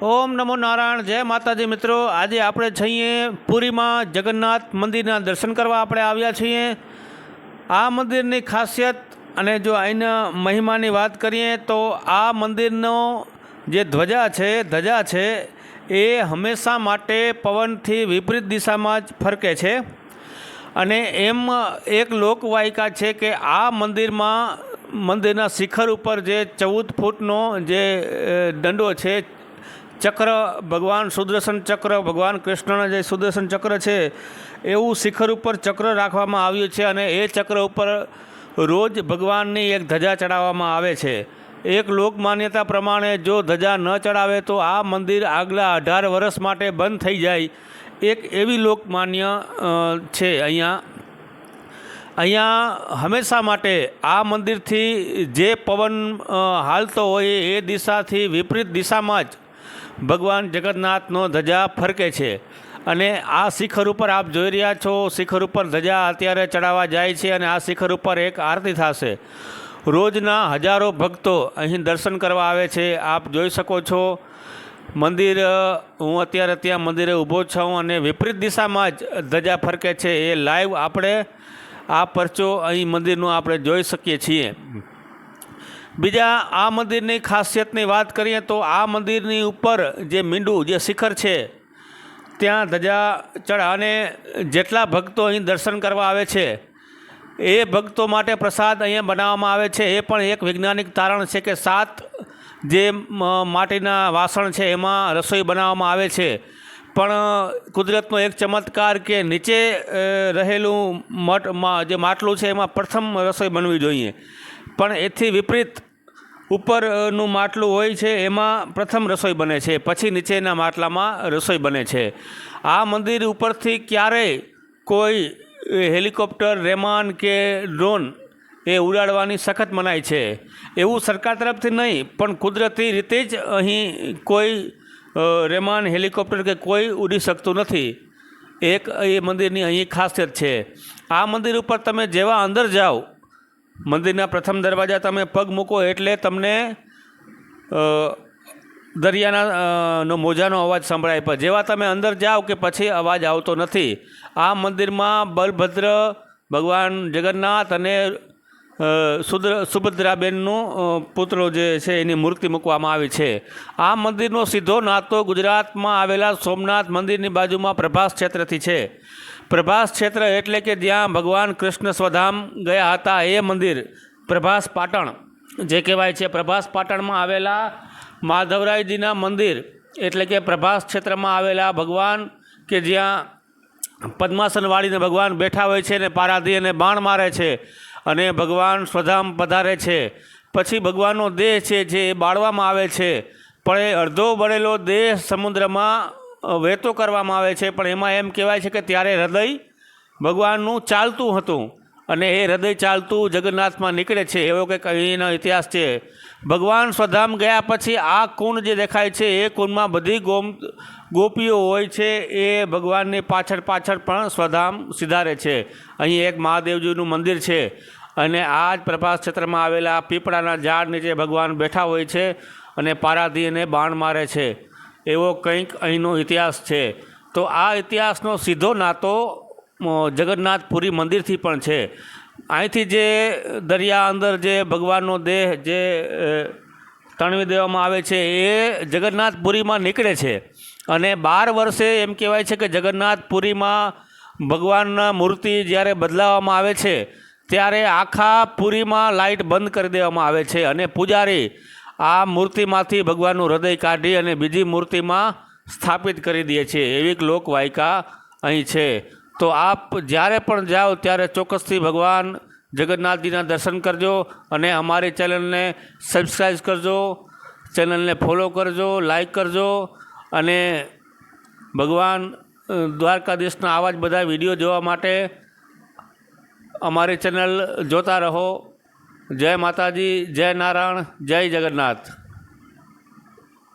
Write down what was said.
ઓમ નમો નારાયણ. જય માતાજી મિત્રો. આજે આપણે છીએ પુરીમાં જગન્નાથ મંદિરના દર્શન કરવા આપણે આવ્યા છીએ. આ મંદિરની ખાસિયત અને જો અહીંના મહિમાની વાત કરીએ તો આ મંદિરનો જે ધજા છે એ હંમેશા માટે પવનથી વિપરીત દિશામાં જ ફરકે છે. અને એમ એક લોકવાયકા છે કે આ મંદિરના શિખર ઉપર જે 14 ફૂટનો જે દંડો છે, ચક્ર, ભગવાન સુદર્શન ચક્ર, ભગવાન કૃષ્ણના જે સુદર્શન ચક્ર છે એવું શિખર ઉપર ચક્ર રાખવામાં આવ્યું છે. અને એ ચક્ર ઉપર રોજ ભગવાનની એક ધજા ચડાવવામાં આવે છે. એક લોક માન્યતા પ્રમાણે જો ધજા ન ચડાવે તો આ મંદિર આગલા 18 વર્ષ માટે બંધ થઈ જાય, એક એવી લોકમાન્ય છે. અહીંયા હંમેશા માટે આ મંદિરથી જે પવન હાલતો હોય એ દિશાથી વિપરીત દિશામાં જ ભગવાન જગન્નાથનો ધજા ફરકે છે. અને આ શિખર ઉપર આપ જોઈ રહ્યા છો, શિખર ઉપર ધજા અત્યારે ચડાવવા જાય છે. અને આ શિખર ઉપર એક આરતી થશે. રોજના હજારો ભક્તો અહીં દર્શન કરવા આવે છે. આપ જોઈ શકો છો મંદિર, હું અત્યારે ત્યાં મંદિરે ઊભો છું અને વિપરીત દિશામાં જ ધજા ફરકે છે. એ લાઈવ આપણે આ પરચો અહીં મંદિરનો આપણે જોઈ શકીએ છીએ. બીજા આ મંદિરની ખાસિયતની વાત કરીએ તો આ મંદિરની ઉપર જે મીંડું, જે શિખર છે ત્યાં ધજા ચડા, અને જેટલા ભક્તો અહીં દર્શન કરવા આવે છે એ ભક્તો માટે પ્રસાદ અહીંયા બનાવવામાં આવે છે. એ પણ એક વૈજ્ઞાનિક તારણ છે કે 7 જે માટીના વાસણ છે એમાં રસોઈ બનાવવામાં આવે છે. પણ કુદરતનો એક ચમત્કાર કે નીચે રહેલું જે માટલું છે એમાં પ્રથમ રસોઈ બનવી જોઈએ, પણ એથી વિપરીત ઉપરનું માટલું હોય છે એમાં પ્રથમ રસોઈ બને છે, પછી નીચેના માટલામાં રસોઈ બને છે. આ મંદિર ઉપરથી ક્યારેય કોઈ હેલિકોપ્ટર, રેમાન કે ડ્રોન એ ઉડાડવાની સખત મનાઈ છે. એવું સરકાર તરફથી નહીં, પણ કુદરતી રીતે જ અહીં કોઈ રેમાન, હેલિકોપ્ટર કે કોઈ ઉડી શકતું નથી. એક એ મંદિરની અહીં ખાસિયત છે. આ મંદિર ઉપર તમે જેવા અંદર જાઓ, મંદિરના પ્રથમ દરવાજા તમે પગ મૂકો એટલે તમને દરિયાના મોજાનો અવાજ સંભળાય, પણ જેવા તમે અંદર જાઓ કે પછી અવાજ આવતો નથી. આ મંદિરમાં બલભદ્ર, ભગવાન જગન્નાથ અને સુભદ્રાબેનનું પુત્રો જે છે એની મૂર્તિ મૂકવામાં આવી છે. આ મંદિરનો સીધો નાતો ગુજરાતમાં આવેલા સોમનાથ મંદિરની બાજુમાં પ્રભાસ ક્ષેત્રથી છે. પ્રભાસ ક્ષેત્ર એટલે કે જ્યાં ભગવાન કૃષ્ણ સ્વધામ ગયા હતા એ મંદિર પ્રભાસ પાટણ જે કહેવાય છે. પ્રભાસ પાટણમાં આવેલા માધવરાયજીના મંદિર એટલે કે પ્રભાસ ક્ષેત્રમાં આવેલા ભગવાન કે જ્યાં પદ્માસન વાળીને ભગવાન બેઠા હોય છે ને પારાધી અને બાણ મારે છે અને ભગવાન સ્વધામ પધારે છે. પછી ભગવાનનો દેહ છે જે બાળવામાં આવે છે, પણ એ અડધો બળેલો દેહ સમુદ્રમાં વહેતો કરવામાં આવે છે. પણ એમાં એમ કહેવાય છે કે ત્યારે હૃદય ભગવાનનું ચાલતું હતું અને એ હૃદય ચાલતું જગન્નાથમાં નીકળે છે, એવો કંઈક અહીંનો ઇતિહાસ છે. ભગવાન સ્વધામ ગયા પછી આ કુંડ જે દેખાય છે એ કુંડમાં બધી ગોપીઓ હોય છે. એ ભગવાનની પાછળ પણ સ્વધામ સિધારે છે. અહીં એક મહાદેવજીનું મંદિર છે અને આ જ પ્રભાસ ક્ષેત્રમાં આવેલા પીપળાના ઝાડ નીચે ભગવાન બેઠા હોય છે અને પારાધી અને બાણ મારે છે. એવો કંઈક અહીંનો ઇતિહાસ છે. તો આ ઇતિહાસનો સીધો નાતો જગન્નાથપુરી મંદિરથી પણ છે. અહીંથી જે દરિયા અંદર જે ભગવાનનો દેહ જે તણવી દેવામાં આવે છે એ જગન્નાથપુરીમાં નીકળે છે. અને 12 વર્ષે એમ કહેવાય છે કે જગન્નાથપુરીમાં ભગવાનના મૂર્તિ જ્યારે બદલાવવામાં આવે છે ત્યારે આખા પુરીમાં લાઇટ બંધ કરી દેવામાં આવે છે અને પૂજારી આ મૂર્તિમાંથી ભગવાનનું હૃદય કાઢી અને બીજી મૂર્તિમાં સ્થાપિત કરી દે છે. એવી લોકવાયકા અહીં છે. તો આપ જ્યારે પણ જાઓ ત્યારે ચોક્કસથી ભગવાન જગન્નાથજીના દર્શન કરજો અને અમારી ચેનલને સબસ્ક્રાઈબ કરજો, ચેનલને ફોલો કરજો, લાઈક કરજો અને ભગવાન દ્વારકાધીશના આવા જ બધા વિડીયો જોવા માટે અમારી ચેનલ જોતા રહો. જય માતાજી, જય નારાયણ, જય જગન્નાથ.